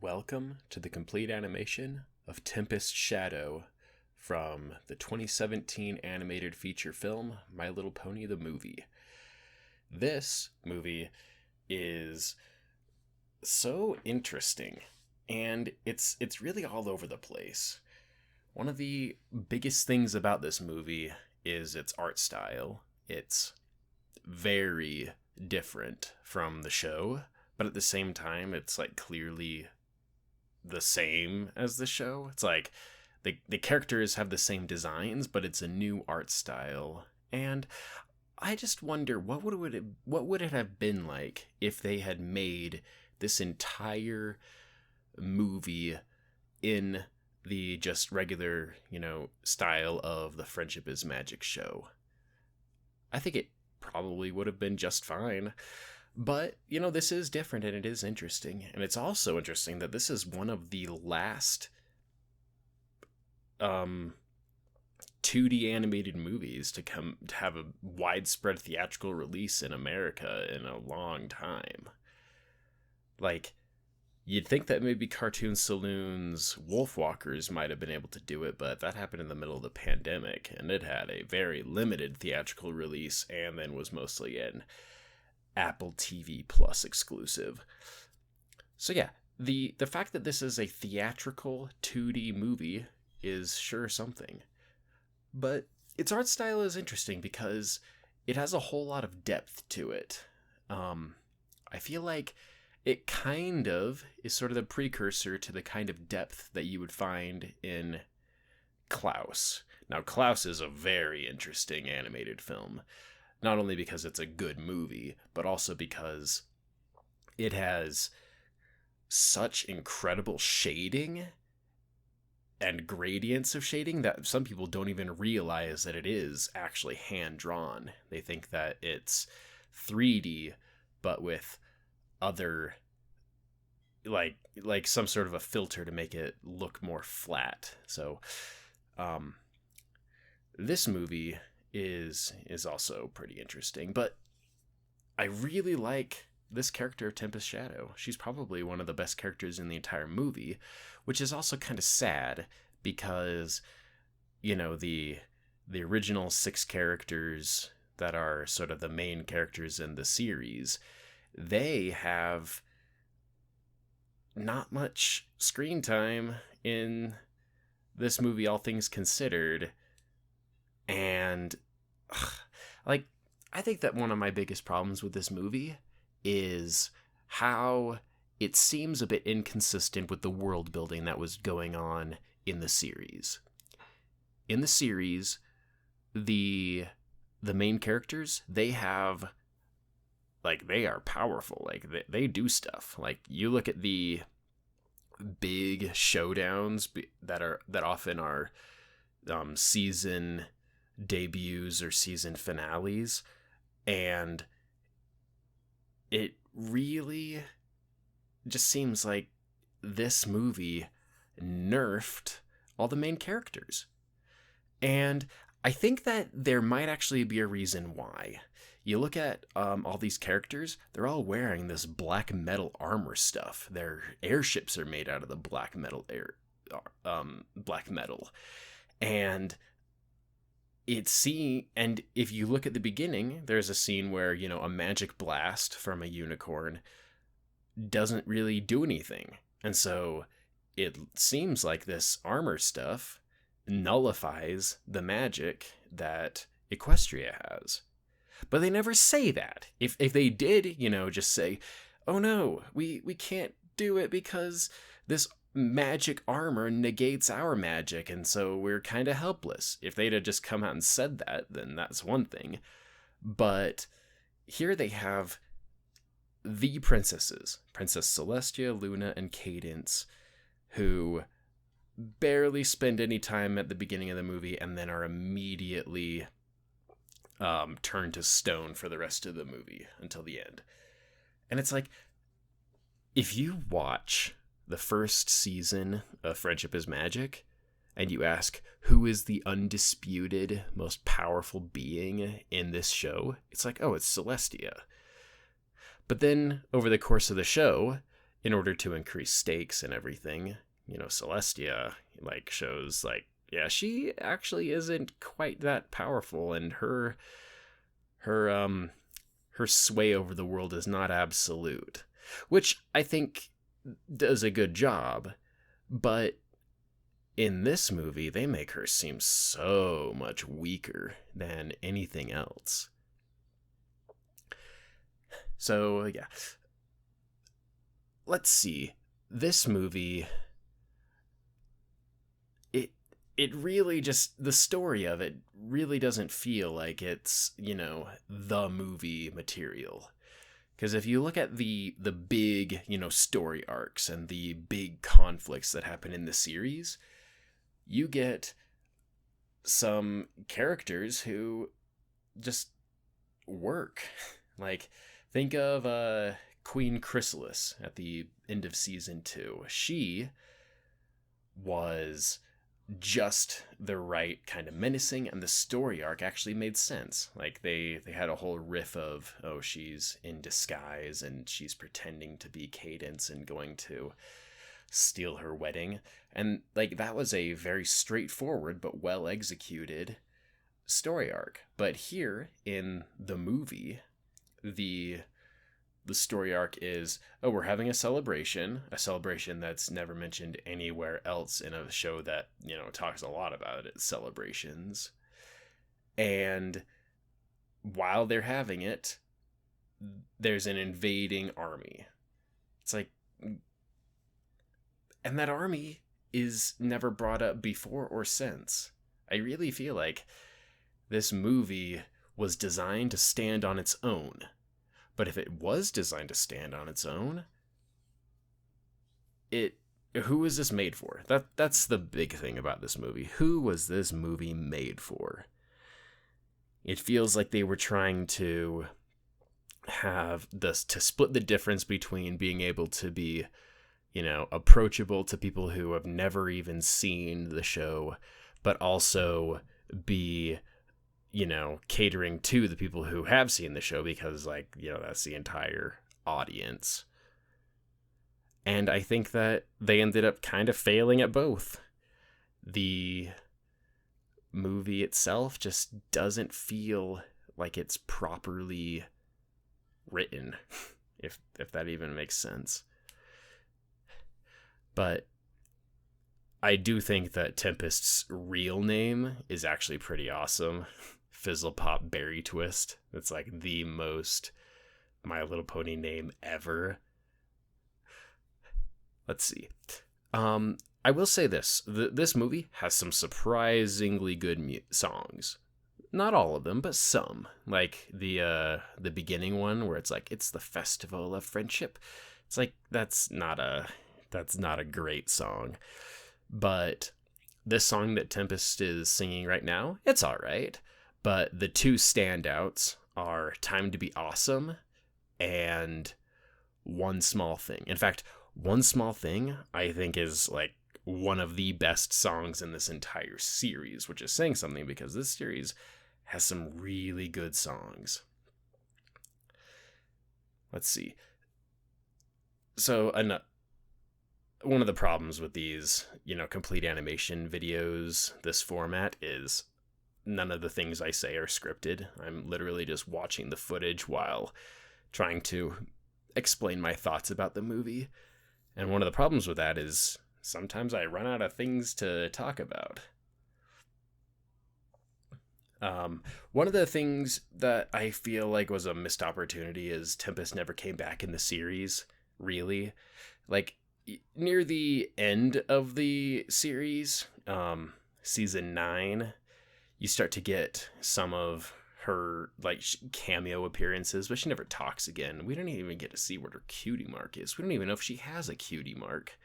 Welcome to the complete animation of Tempest Shadow from the 2017 animated feature film My Little Pony the Movie. This movie is so interesting, and it's really all over the place. One of the biggest things about this movie is its art style. It's very different from the show, but at the same time, it's like clearly the same as the show. It's like the characters have the same designs, but it's a new art style. And I just wonder what would it have been like if they had made this entire movie in the just regular, style of the Friendship is Magic show. I think it probably would have been just fine. But, this is different and it is interesting. And it's also interesting that this is one of the last 2D animated movies to have a widespread theatrical release in America in a long time. Like, you'd think that maybe Cartoon Saloon's Wolfwalkers might have been able to do it, but that happened in the middle of the pandemic, and it had a very limited theatrical release and then was mostly an Apple TV Plus exclusive. So yeah, the fact that this is a theatrical 2D movie is sure something. But its art style is interesting because it has a whole lot of depth to it. I feel like it kind of is sort of the precursor to the kind of depth that you would find in Klaus. Now, Klaus is a very interesting animated film. Not only because it's a good movie, but also because it has such incredible shading and gradients of shading that some people don't even realize that it is actually hand-drawn. They think that it's 3D, but with other, like some sort of a filter to make it look more flat. So, this movie is also pretty interesting, but I really like this character of Tempest Shadow. She's probably one of the best characters in the entire movie, which is also kind of sad because the original 6 characters that are sort of the main characters in the series, they have not much screen time in this movie, all things considered. And I think that one of my biggest problems with this movie is how it seems a bit inconsistent with the world building that was going on in the series. In the series, the main characters, they have, they are powerful. They do stuff. You look at the big showdowns that often are season debuts or season finales, and it really just seems like this movie nerfed all the main characters. And I think that there might actually be a reason why. You look at all these characters, they're all wearing this black metal armor stuff. Their airships are made out of the black metal. And and if you look at the beginning, there's a scene where, a magic blast from a unicorn doesn't really do anything. And so it seems like this armor stuff nullifies the magic that Equestria has. But they never say that. If they did, just say, oh no, we can't do it because this magic armor negates our magic, and so we're kind of helpless. If they'd have just come out and said that, then that's one thing. But here they have the princesses, Princess Celestia, Luna, and Cadence, who barely spend any time at the beginning of the movie and then are immediately turned to stone for the rest of the movie until the end. And it's like, if you watch the first season of Friendship is Magic, and you ask who is the undisputed most powerful being in this show, it's like, oh, it's Celestia. But then over the course of the show, in order to increase stakes and everything, you know, Celestia like shows like, yeah, she actually isn't quite that powerful, and her her sway over the world is not absolute, which I think does a good job. But in this movie, they make her seem so much weaker than anything else. So, yeah. Let's see. This movie, it really just, the story of it really doesn't feel like it's, you know, the movie material. Because if you look at the big, you know, story arcs and the big conflicts that happen in the series, you get some characters who just work. Like, think of Queen Chrysalis at the end of season 2. She was just the right kind of menacing, and the story arc actually made sense. Like, they had a whole riff of, oh, she's in disguise and she's pretending to be Cadence and going to steal her wedding. And like, that was a very straightforward but well executed story arc. But here in the movie, the story arc is, oh, we're having a celebration that's never mentioned anywhere else in a show that, you know, talks a lot about it, celebrations. And while they're having it, there's an invading army. It's like, and that army is never brought up before or since. I really feel like this movie was designed to stand on its own. But if it was designed to stand on its own, who was this made for? That's the big thing about this movie. Who was this movie made for? It feels like they were trying to have this, to split the difference between being able to be, you know, approachable to people who have never even seen the show, but also be, you know, catering to the people who have seen the show, because, like, you know, that's the entire audience. And I think that they ended up kind of failing at both. The movie itself just doesn't feel like it's properly written, if that even makes sense. But I do think that Tempest's real name is actually pretty awesome. Fizzle Pop Berry Twist. It's like the most My Little Pony name ever. Let's see. I will say this. This movie has some surprisingly good songs. Not all of them, but some. Like the beginning one where it's like, it's the festival of friendship. It's like, that's not a great song. But this song that Tempest is singing right now, it's all right. But the two standouts are Time to Be Awesome and One Small Thing. In fact, One Small Thing, I think, is like one of the best songs in this entire series, which is saying something because this series has some really good songs. Let's see. So, one of the problems with these, you know, complete animation videos, this format, is none of the things I say are scripted. I'm literally just watching the footage while trying to explain my thoughts about the movie. And one of the problems with that is sometimes I run out of things to talk about. One of the things that I feel like was a missed opportunity is Tempest never came back in the series, really. Like, near the end of the series, season 9, you start to get some of her, like, cameo appearances, but she never talks again. We don't even get to see what her cutie mark is. We don't even know if she has a cutie mark.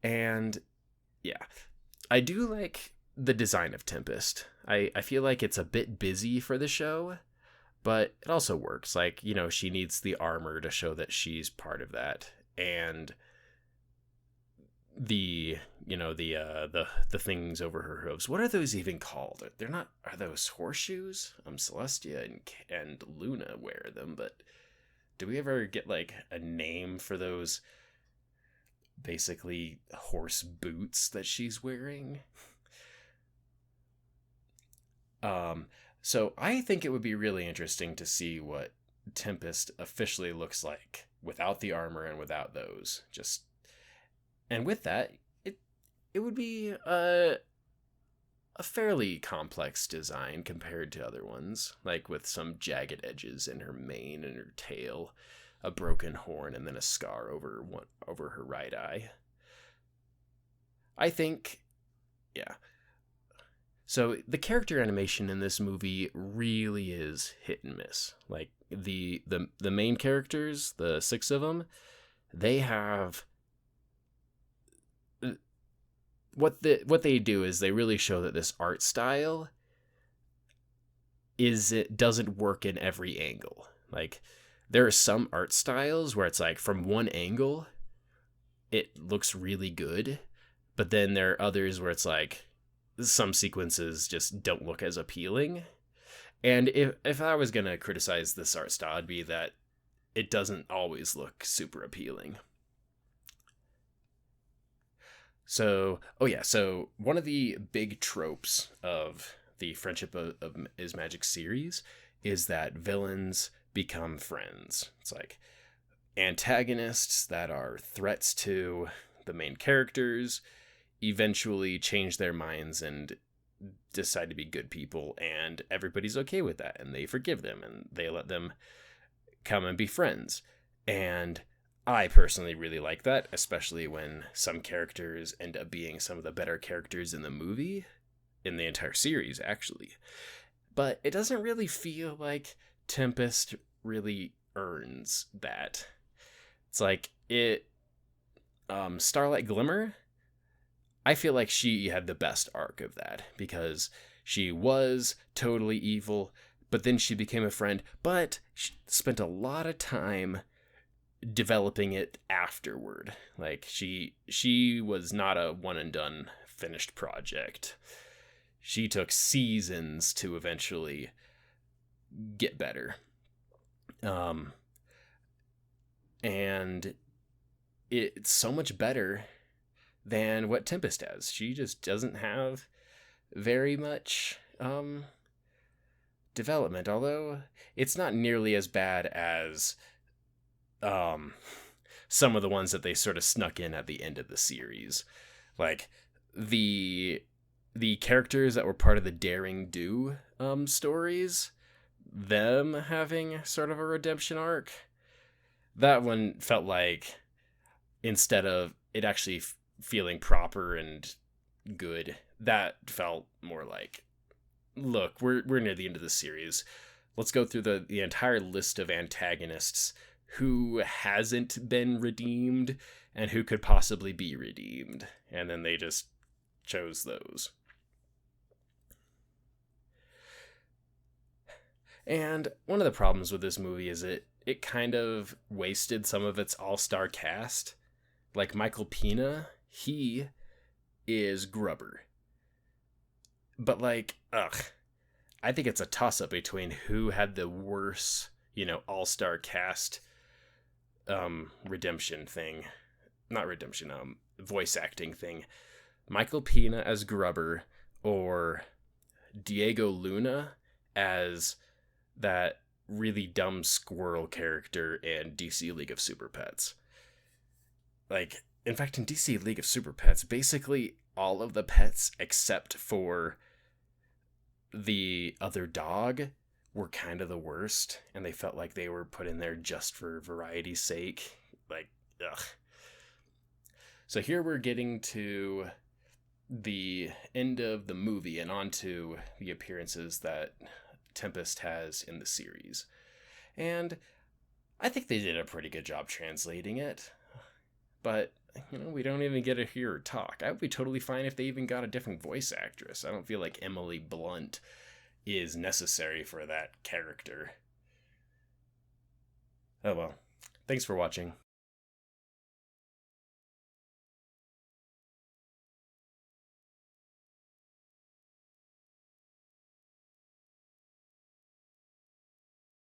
And, yeah, I do like the design of Tempest. I feel like it's a bit busy for the show, but it also works. Like, you know, she needs the armor to show that she's part of that. And the, you know, the things over her hooves, what are those even called? They're not, are those horseshoes? Celestia and Luna wear them, but do we ever get like a name for those basically horse boots that she's wearing? So I think it would be really interesting to see what Tempest officially looks like without the armor and without those. Just and with that, it would be a fairly complex design compared to other ones, like with some jagged edges in her mane and her tail, a broken horn, and then a scar over her right eye. I think, yeah. So the character animation in this movie really is hit and miss. Like the main characters, the six of them, they have what they do is they really show that this art style it doesn't work in every angle. Like there are some art styles where it's like from one angle it looks really good, but then there are others where it's like some sequences just don't look as appealing. And if I was going to criticize this art style, it'd be that it doesn't always look super appealing. So, oh yeah, so one of the big tropes of the Friendship of is Magic series is that villains become friends. It's like antagonists that are threats to the main characters eventually change their minds and decide to be good people, and everybody's okay with that, and they forgive them, and they let them come and be friends. And I personally really like that, especially when some characters end up being some of the better characters in the movie, in the entire series, actually. But it doesn't really feel like Tempest really earns that. It's like Starlight Glimmer, I feel like she had the best arc of that, because she was totally evil, but then she became a friend, but she spent a lot of time developing it afterward. Like she was not a one and done finished project. She took seasons to eventually get better. And it's so much better than what Tempest has. She just doesn't have very much development, although it's not nearly as bad as some of the ones that they sort of snuck in at the end of the series. Like the characters that were part of the Daring Do stories, them having sort of a redemption arc. That one felt like, instead of it actually feeling proper and good, that felt more like, look, we're near the end of the series. Let's go through the entire list of antagonists who hasn't been redeemed and who could possibly be redeemed. And then they just chose those. And one of the problems with this movie is it kind of wasted some of its all-star cast. Like Michael Pena, he is Grubber. But like, I think it's a toss-up between who had the worse, all-star cast redemption thing. Not redemption, voice acting thing. Michael Pena as Grubber, or Diego Luna as that really dumb squirrel character in DC League of Super Pets. Like, in fact, in DC League of Super Pets, basically all of the pets except for the other dog were kind of the worst, and they felt like they were put in there just for variety's sake. Like, ugh. So here we're getting to the end of the movie and onto the appearances that Tempest has in the series. And I think they did a pretty good job translating it. But, we don't even get to hear her talk. I would be totally fine if they even got a different voice actress. I don't feel like Emily Blunt is necessary for that character. Oh well. Thanks for watching.